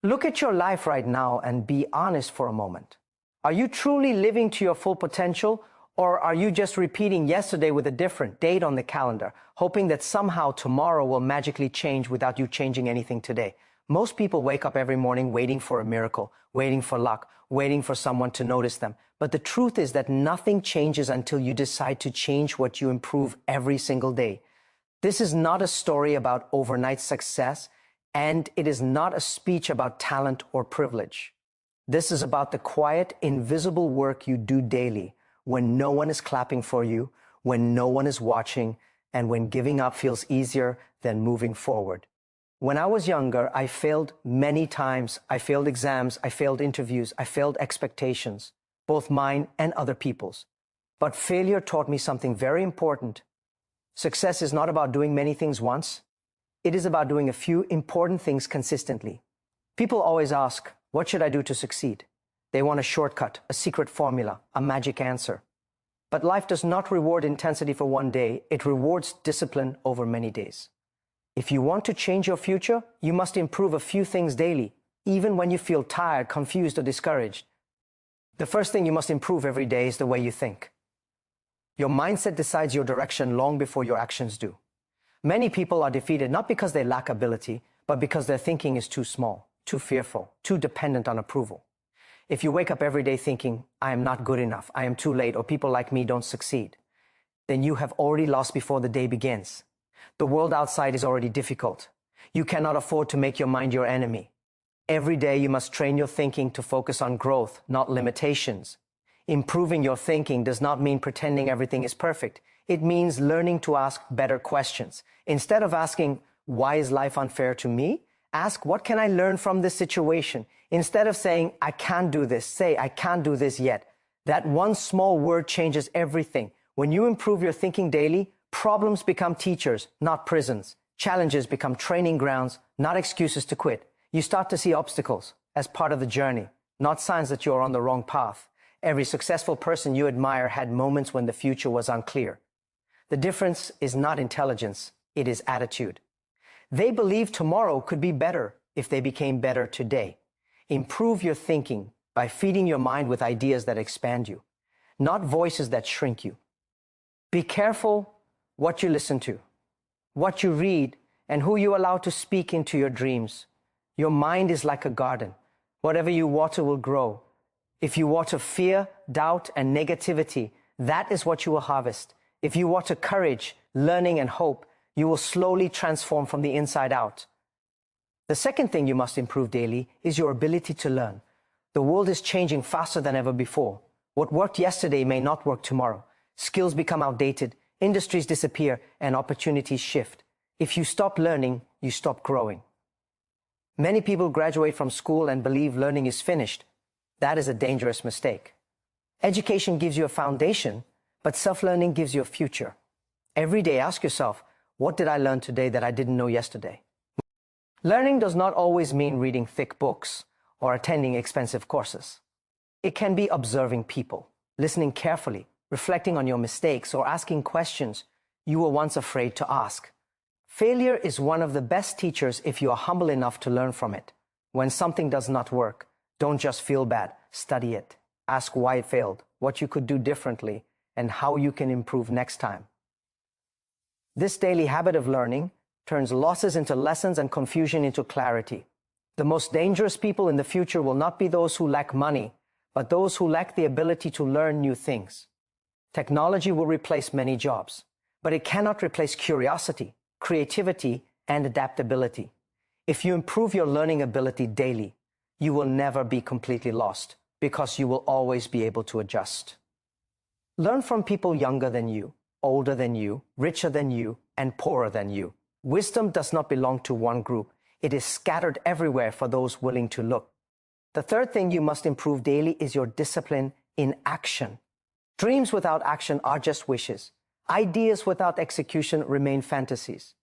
Look at your life right now and be honest for a moment. Are you truly living to your full potential, or are you just repeating yesterday with a different date on the calendar, hoping that somehow tomorrow will magically change without you changing anything today? Most people wake up every morning waiting for a miracle, waiting for luck, waiting for someone to notice them. But the truth is that nothing changes until you decide to change what you improve every single day. This is not a story about overnight success, and it is not a speech about talent or privilege. This is about the quiet, invisible work you do daily when no one is clapping for you, when no one is watching, and when giving up feels easier than moving forward. When I was younger, I failed many times. I failed exams, I failed interviews, I failed expectations, both mine and other people's. But failure taught me something very important. Success is not about doing many things once. It is about doing a few important things consistently. People always ask, what should I do to succeed? They want a shortcut, a secret formula, a magic answer. But life does not reward intensity for one day. It rewards discipline over many days. If you want to change your future, you must improve a few things daily, even when you feel tired, confused, or discouraged. The first thing you must improve every day is the way you think. Your mindset decides your direction long before your actions do. Many people are defeated not because they lack ability, but because their thinking is too small, too fearful, too dependent on approval. If you wake up every day thinking, I am not good enough, I am too late, or people like me don't succeed, then you have already lost before the day begins. The world outside is already difficult. You cannot afford to make your mind your enemy. Every day you must train your thinking to focus on growth, not limitations. Improving your thinking does not mean pretending everything is perfect. It means learning to ask better questions. Instead of asking, why is life unfair to me? Ask, what can I learn from this situation? Instead of saying, I can't do this, say, I can't do this yet. That one small word changes everything. When you improve your thinking daily, problems become teachers, not prisons. Challenges become training grounds, not excuses to quit. You start to see obstacles as part of the journey, not signs that you're on the wrong path. Every successful person you admire had moments when the future was unclear. The difference is not intelligence, it is attitude. They believe tomorrow could be better if they became better today. Improve your thinking by feeding your mind with ideas that expand you, not voices that shrink you. Be careful what you listen to, what you read, and who you allow to speak into your dreams. Your mind is like a garden. Whatever you water will grow. If you water fear, doubt, and negativity, that is what you will harvest. If you water courage, learning, and hope, you will slowly transform from the inside out. The second thing you must improve daily is your ability to learn. The world is changing faster than ever before. What worked yesterday may not work tomorrow. Skills become outdated, industries disappear, and opportunities shift. If you stop learning, you stop growing. Many people graduate from school and believe learning is finished. That is a dangerous mistake. Education gives you a foundation, but self-learning gives you a future. Every day ask yourself, what did I learn today that I didn't know yesterday? Learning does not always mean reading thick books or attending expensive courses. It can be observing people, listening carefully, reflecting on your mistakes, or asking questions you were once afraid to ask. Failure is one of the best teachers if you are humble enough to learn from it. When something does not work, don't just feel bad, study it. Ask why it failed, what you could do differently, and how you can improve next time. This daily habit of learning turns losses into lessons and confusion into clarity. The most dangerous people in the future will not be those who lack money, but those who lack the ability to learn new things. Technology will replace many jobs, but it cannot replace curiosity, creativity, and adaptability. If you improve your learning ability daily, you will never be completely lost because you will always be able to adjust. Learn from people younger than you, older than you, richer than you, and poorer than you. Wisdom does not belong to one group. It is scattered everywhere for those willing to look. The third thing you must improve daily is your discipline in action. Dreams without action are just wishes. Ideas without execution remain fantasies.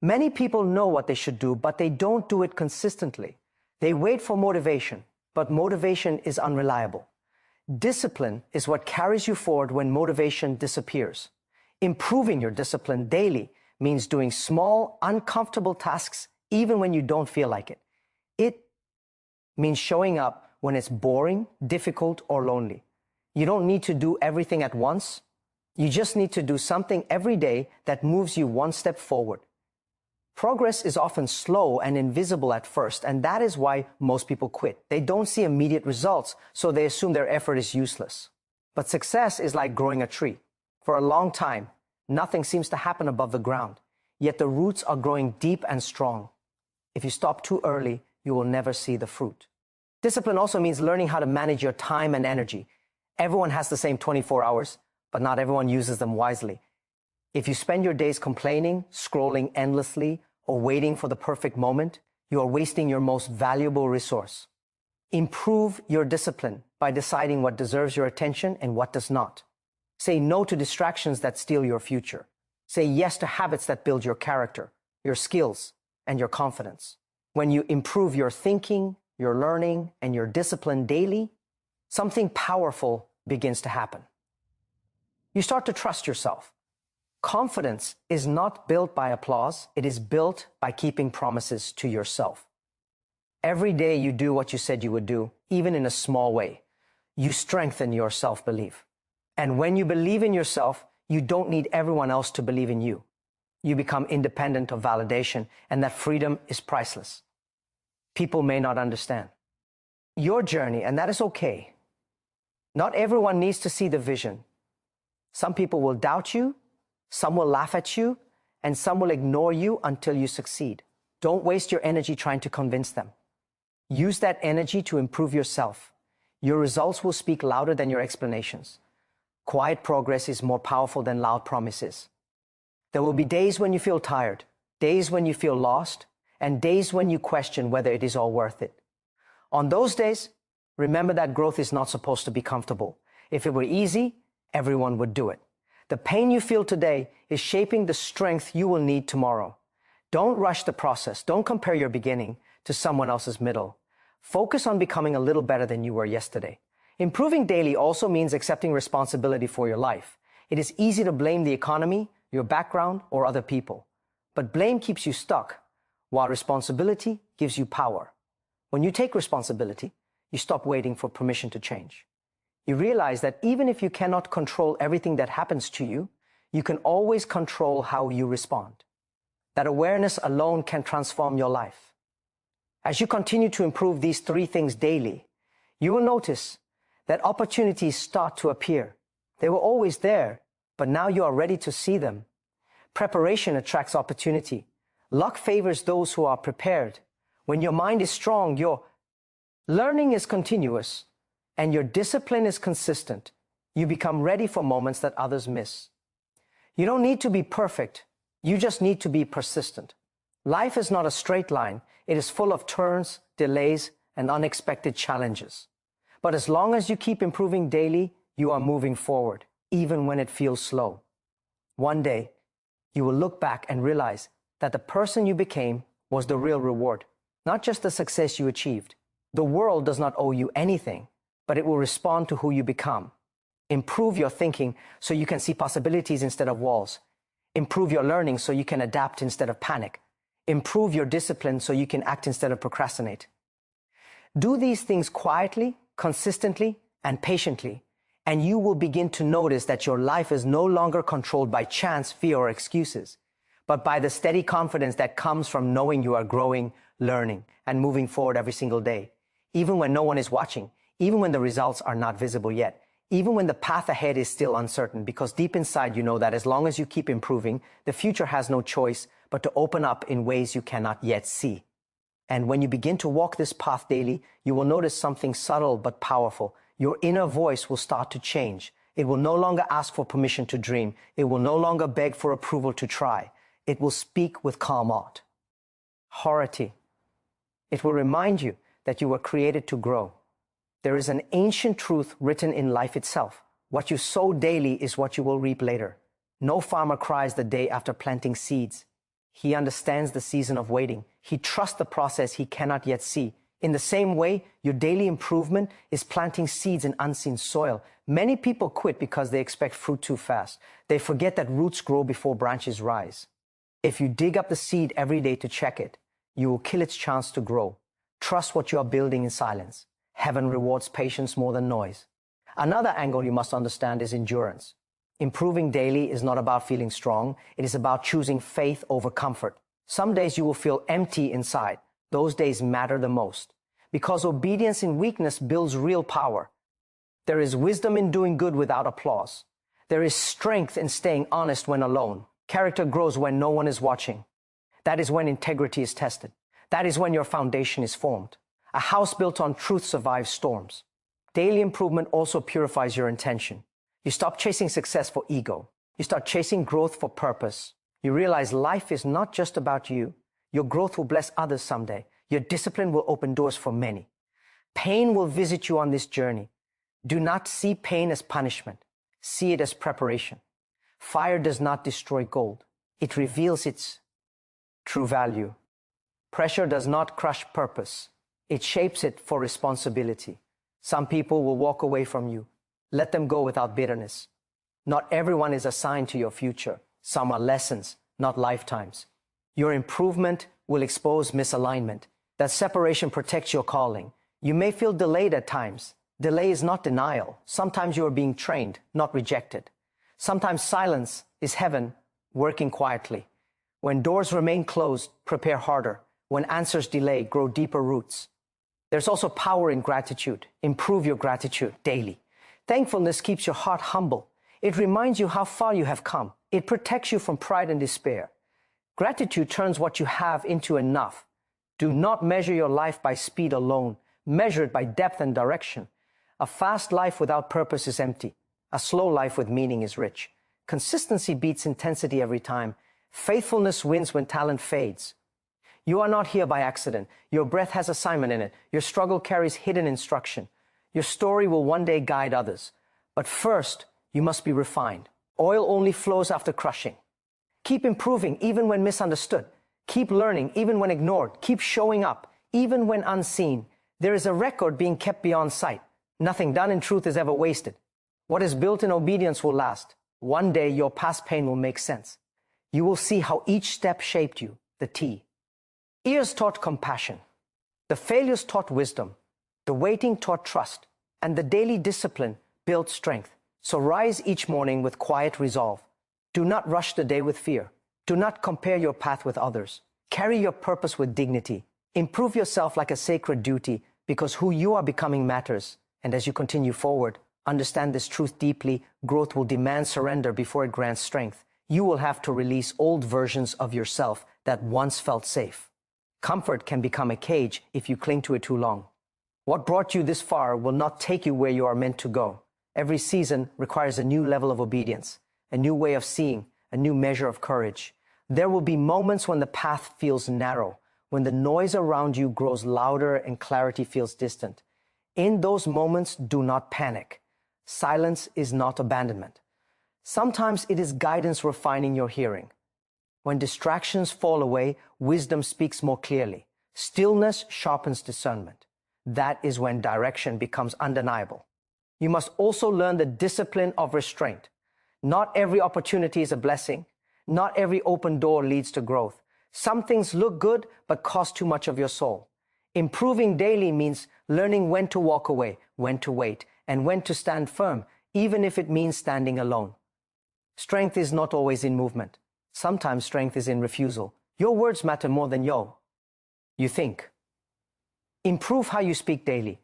Many people know what they should do, but they don't do it consistently. They wait for motivation, but motivation is unreliable. Discipline is what carries you forward when motivation disappears. Improving your discipline daily means doing small, uncomfortable tasks even when you don't feel like it. It means showing up when it's boring, difficult, or lonely. You don't need to do everything at once. You just need to do something every day that moves you one step forward. Progress is often slow and invisible at first, and that is why most people quit. They don't see immediate results, so they assume their effort is useless. But success is like growing a tree. For a long time, nothing seems to happen above the ground, yet the roots are growing deep and strong. If you stop too early, you will never see the fruit. Discipline also means learning how to manage your time and energy. Everyone has the same 24 hours, but not everyone uses them wisely. If you spend your days complaining, scrolling endlessly, or waiting for the perfect moment, you are wasting your most valuable resource. Improve your discipline by deciding what deserves your attention and what does not. Say no to distractions that steal your future. Say yes to habits that build your character, your skills, and your confidence. When you improve your thinking, your learning, and your discipline daily, something powerful begins to happen. You start to trust yourself. Confidence is not built by applause. It is built by keeping promises to yourself. Every day you do what you said you would do, even in a small way. You strengthen your self-belief. And when you believe in yourself, you don't need everyone else to believe in you. You become independent of validation, and that freedom is priceless. People may not understand your journey, and that is okay. Not everyone needs to see the vision. Some people will doubt you, some will laugh at you, and some will ignore you until you succeed. Don't waste your energy trying to convince them. Use that energy to improve yourself. Your results will speak louder than your explanations. Quiet progress is more powerful than loud promises. There will be days when you feel tired, days when you feel lost, and days when you question whether it is all worth it. On those days, remember that growth is not supposed to be comfortable. If it were easy, everyone would do it. The pain you feel today is shaping the strength you will need tomorrow. Don't rush the process. Don't compare your beginning to someone else's middle. Focus on becoming a little better than you were yesterday. Improving daily also means accepting responsibility for your life. It is easy to blame the economy, your background, or other people. But blame keeps you stuck, while responsibility gives you power. When you take responsibility, you stop waiting for permission to change. You realize that even if you cannot control everything that happens to you, you can always control how you respond. That awareness alone can transform your life. As you continue to improve these 3 things daily, you will notice that opportunities start to appear. They were always there, but now you are ready to see them. Preparation attracts opportunity. Luck favors those who are prepared. When your mind is strong, your learning is continuous, and your discipline is consistent, you become ready for moments that others miss. You don't need to be perfect. You just need to be persistent. Life is not a straight line. It is full of turns, delays, and unexpected challenges. But as long as you keep improving daily, you are moving forward, even when it feels slow. One day, you will look back and realize that the person you became was the real reward, not just the success you achieved. The world does not owe you anything, but it will respond to who you become. Improve your thinking so you can see possibilities instead of walls. Improve your learning so you can adapt instead of panic. Improve your discipline so you can act instead of procrastinate. Do these things quietly, consistently, and patiently, and you will begin to notice that your life is no longer controlled by chance, fear, or excuses, but by the steady confidence that comes from knowing you are growing, learning, and moving forward every single day, even when no one is watching, even when the results are not visible yet, even when the path ahead is still uncertain, because deep inside you know that as long as you keep improving, the future has no choice but to open up in ways you cannot yet see. And when you begin to walk this path daily, you will notice something subtle but powerful. Your inner voice will start to change. It will no longer ask for permission to dream. It will no longer beg for approval to try. It will speak with calm authority. It will remind you that you were created to grow. There is an ancient truth written in life itself. What you sow daily is what you will reap later. No farmer cries the day after planting seeds. He understands the season of waiting. He trusts the process he cannot yet see. In the same way, your daily improvement is planting seeds in unseen soil. Many people quit because they expect fruit too fast. They forget that roots grow before branches rise. If you dig up the seed every day to check it, you will kill its chance to grow. Trust what you are building in silence. Heaven rewards patience more than noise. Another angle you must understand is endurance. Improving daily is not about feeling strong. It is about choosing faith over comfort. Some days you will feel empty inside. Those days matter the most. Because obedience in weakness builds real power. There is wisdom in doing good without applause. There is strength in staying honest when alone. Character grows when no one is watching. That is when integrity is tested. That is when your foundation is formed. A house built on truth survives storms. Daily improvement also purifies your intention. You stop chasing success for ego. You start chasing growth for purpose. You realize life is not just about you. Your growth will bless others someday. Your discipline will open doors for many. Pain will visit you on this journey. Do not see pain as punishment. See it as preparation. Fire does not destroy gold. It reveals its true value. Pressure does not crush purpose. It shapes it for responsibility. Some people will walk away from you. Let them go without bitterness. Not everyone is assigned to your future. Some are lessons, not lifetimes. Your improvement will expose misalignment. That separation protects your calling. You may feel delayed at times. Delay is not denial. Sometimes you are being trained, not rejected. Sometimes silence is heaven working quietly. When doors remain closed, prepare harder. When answers delay, grow deeper roots. There's also power in gratitude. Improve your gratitude daily. Thankfulness keeps your heart humble. It reminds you how far you have come. It protects you from pride and despair. Gratitude turns what you have into enough. Do not measure your life by speed alone. Measure it by depth and direction. A fast life without purpose is empty. A slow life with meaning is rich. Consistency beats intensity every time. Faithfulness wins when talent fades. You are not here by accident. Your breath has assignment in it. Your struggle carries hidden instruction. Your story will one day guide others. But first, you must be refined. Oil only flows after crushing. Keep improving even when misunderstood. Keep learning even when ignored. Keep showing up even when unseen. There is a record being kept beyond sight. Nothing done in truth is ever wasted. What is built in obedience will last. One day your past pain will make sense. You will see how each step shaped you, the T. Ears taught compassion. The failures taught wisdom. The waiting taught trust. And the daily discipline built strength. So rise each morning with quiet resolve. Do not rush the day with fear. Do not compare your path with others. Carry your purpose with dignity. Improve yourself like a sacred duty, because who you are becoming matters. And as you continue forward, understand this truth deeply. Growth will demand surrender before it grants strength. You will have to release old versions of yourself that once felt safe. Comfort can become a cage if you cling to it too long. What brought you this far will not take you where you are meant to go. Every season requires a new level of obedience, a new way of seeing, a new measure of courage. There will be moments when the path feels narrow, when the noise around you grows louder and clarity feels distant. In those moments, do not panic. Silence is not abandonment. Sometimes it is guidance refining your hearing. When distractions fall away, wisdom speaks more clearly. Stillness sharpens discernment. That is when direction becomes undeniable. You must also learn the discipline of restraint. Not every opportunity is a blessing. Not every open door leads to growth. Some things look good, but cost too much of your soul. Improving daily means learning when to walk away, when to wait, and when to stand firm, even if it means standing alone. Strength is not always in movement. Sometimes strength is in refusal. Your words matter more than you think. Improve how you speak daily.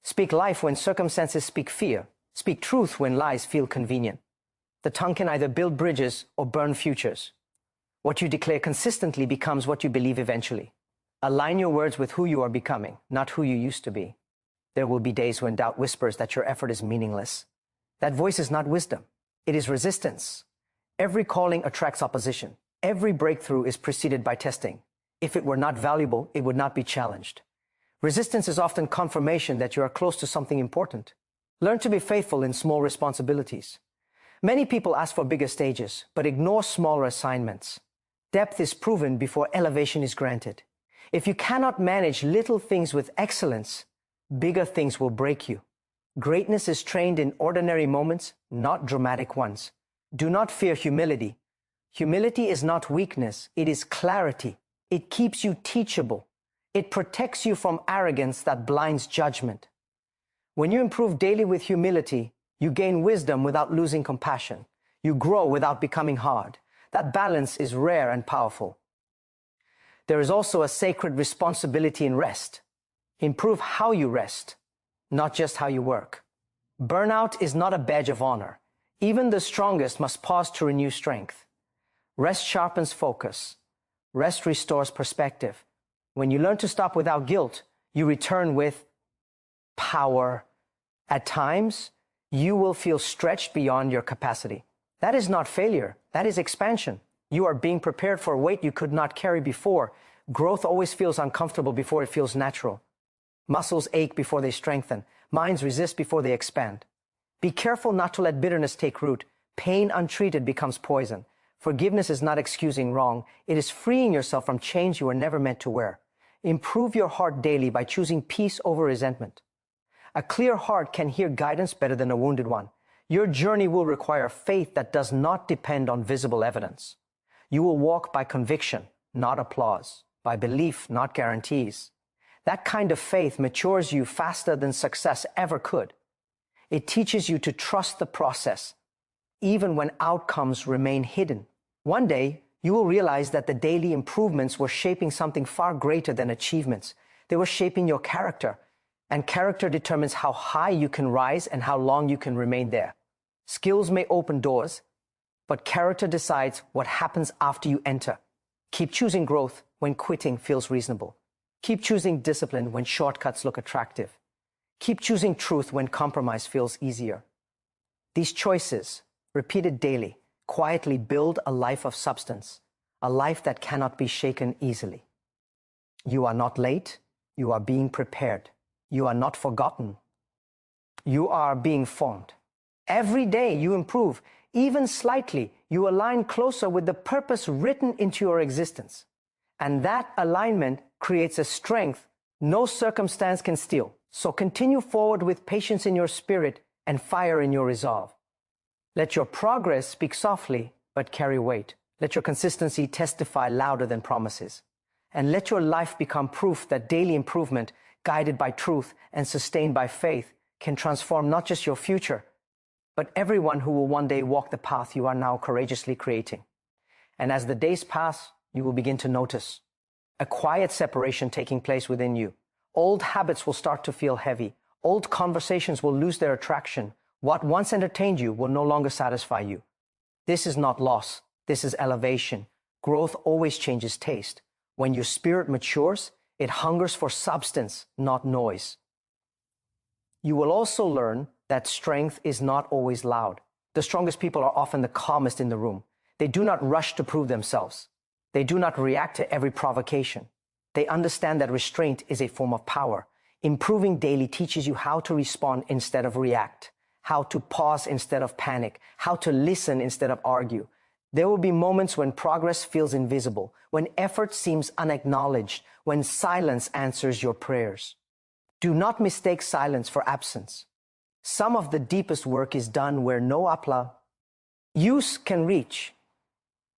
Speak life when circumstances speak fear. Speak truth when lies feel convenient. The tongue can either build bridges or burn futures. What you declare consistently becomes what you believe eventually. Align your words with who you are becoming, not who you used to be. There will be days when doubt whispers that your effort is meaningless. That voice is not wisdom. It is resistance. Every calling attracts opposition. Every breakthrough is preceded by testing. If it were not valuable, it would not be challenged. Resistance is often confirmation that you are close to something important. Learn to be faithful in small responsibilities. Many people ask for bigger stages, but ignore smaller assignments. Depth is proven before elevation is granted. If you cannot manage little things with excellence, bigger things will break you. Greatness is trained in ordinary moments, not dramatic ones. Do not fear humility. Humility is not weakness, it is clarity. It keeps you teachable. It protects you from arrogance that blinds judgment. When you improve daily with humility, you gain wisdom without losing compassion. You grow without becoming hard. That balance is rare and powerful. There is also a sacred responsibility in rest. Improve how you rest, not just how you work. Burnout is not a badge of honor. Even the strongest must pause to renew strength. Rest sharpens focus. Rest restores perspective. When you learn to stop without guilt, you return with power. At times, you will feel stretched beyond your capacity. That is not failure. That is expansion. You are being prepared for a weight you could not carry before. Growth always feels uncomfortable before it feels natural. Muscles ache before they strengthen. Minds resist before they expand. Be careful not to let bitterness take root. Pain untreated becomes poison. Forgiveness is not excusing wrong. It is freeing yourself from chains you were never meant to wear. Improve your heart daily by choosing peace over resentment. A clear heart can hear guidance better than a wounded one. Your journey will require faith that does not depend on visible evidence. You will walk by conviction, not applause, by belief, not guarantees. That kind of faith matures you faster than success ever could. It teaches you to trust the process, even when outcomes remain hidden. One day, you will realize that the daily improvements were shaping something far greater than achievements. They were shaping your character, and character determines how high you can rise and how long you can remain there. Skills may open doors, but character decides what happens after you enter. Keep choosing growth when quitting feels reasonable. Keep choosing discipline when shortcuts look attractive. Keep choosing truth when compromise feels easier. These choices, repeated daily, quietly build a life of substance, a life that cannot be shaken easily. You are not late. You are being prepared. You are not forgotten. You are being formed. Every day you improve, even slightly, you align closer with the purpose written into your existence. And that alignment creates a strength no circumstance can steal. So continue forward with patience in your spirit and fire in your resolve. Let your progress speak softly, but carry weight. Let your consistency testify louder than promises. And let your life become proof that daily improvement, guided by truth and sustained by faith, can transform not just your future, but everyone who will one day walk the path you are now courageously creating. And as the days pass, you will begin to notice a quiet separation taking place within you. Old habits will start to feel heavy. Old conversations will lose their attraction. What once entertained you will no longer satisfy you. This is not loss. This is elevation. Growth always changes taste. When your spirit matures, it hungers for substance, not noise. You will also learn that strength is not always loud. The strongest people are often the calmest in the room. They do not rush to prove themselves. They do not react to every provocation. They understand that restraint is a form of power. Improving daily teaches you how to respond instead of react, how to pause instead of panic, how to listen instead of argue. There will be moments when progress feels invisible, when effort seems unacknowledged, when silence answers your prayers. Do not mistake silence for absence. Some of the deepest work is done where no applause use can reach.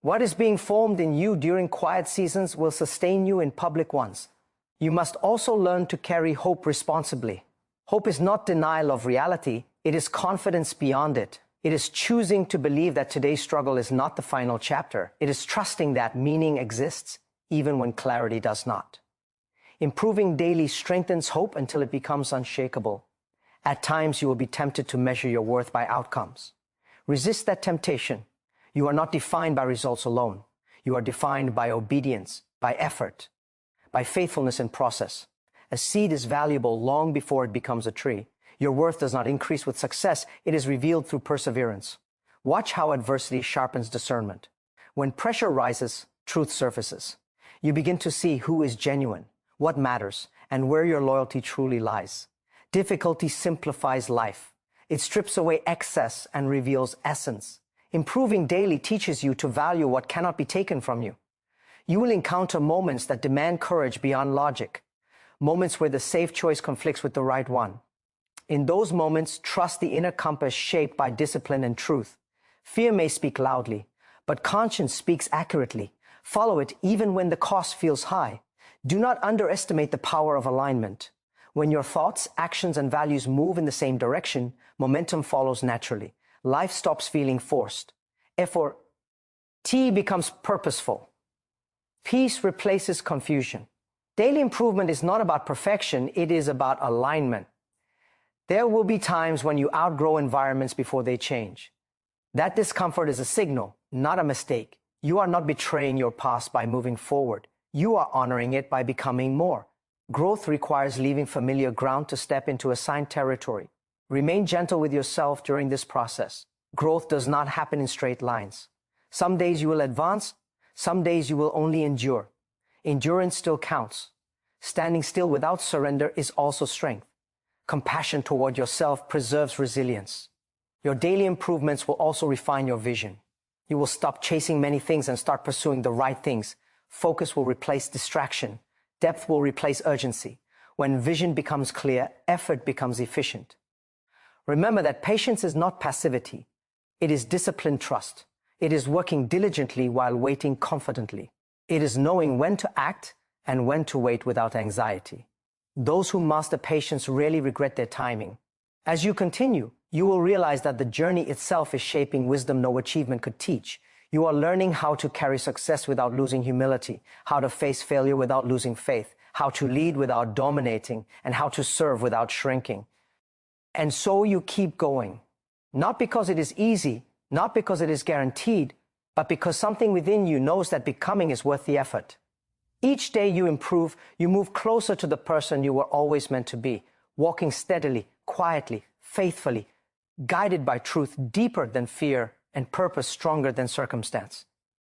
What is being formed in you during quiet seasons will sustain you in public ones. You must also learn to carry hope responsibly. Hope is not denial of reality. It is confidence beyond it. It is choosing to believe that today's struggle is not the final chapter. It is trusting that meaning exists even when clarity does not. Improving daily strengthens hope until it becomes unshakable. At times, you will be tempted to measure your worth by outcomes. Resist that temptation. You are not defined by results alone. You are defined by obedience, by effort, by faithfulness in process. A seed is valuable long before it becomes a tree. Your worth does not increase with success. It is revealed through perseverance. Watch how adversity sharpens discernment. When pressure rises, truth surfaces. You begin to see who is genuine, what matters, and where your loyalty truly lies. Difficulty simplifies life. It strips away excess and reveals essence. Improving daily teaches you to value what cannot be taken from you. You will encounter moments that demand courage beyond logic, moments where the safe choice conflicts with the right one. In those moments, trust the inner compass shaped by discipline and truth. Fear may speak loudly, but conscience speaks accurately. Follow it even when the cost feels high. Do not underestimate the power of alignment. When your thoughts, actions, and values move in the same direction, momentum follows naturally. Life stops feeling forced. Therefore, T becomes purposeful. Peace replaces confusion. Daily improvement is not about perfection, it is about alignment. There will be times when you outgrow environments before they change. That discomfort is a signal, not a mistake. You are not betraying your past by moving forward. You are honoring it by becoming more. Growth requires leaving familiar ground to step into assigned territory. Remain gentle with yourself during this process. Growth does not happen in straight lines. Some days you will advance, some days you will only endure. Endurance still counts. Standing still without surrender is also strength. Compassion toward yourself preserves resilience. Your daily improvements will also refine your vision. You will stop chasing many things and start pursuing the right things. Focus will replace distraction. Depth will replace urgency. When vision becomes clear, effort becomes efficient. Remember that patience is not passivity. It is disciplined trust. It is working diligently while waiting confidently. It is knowing when to act and when to wait without anxiety. Those who master patience rarely regret their timing. As you continue, you will realize that the journey itself is shaping wisdom no achievement could teach. You are learning how to carry success without losing humility, how to face failure without losing faith, how to lead without dominating, and how to serve without shrinking. And so you keep going, not because it is easy, not because it is guaranteed, but because something within you knows that becoming is worth the effort. Each day you improve, you move closer to the person you were always meant to be, walking steadily, quietly, faithfully, guided by truth deeper than fear and purpose stronger than circumstance.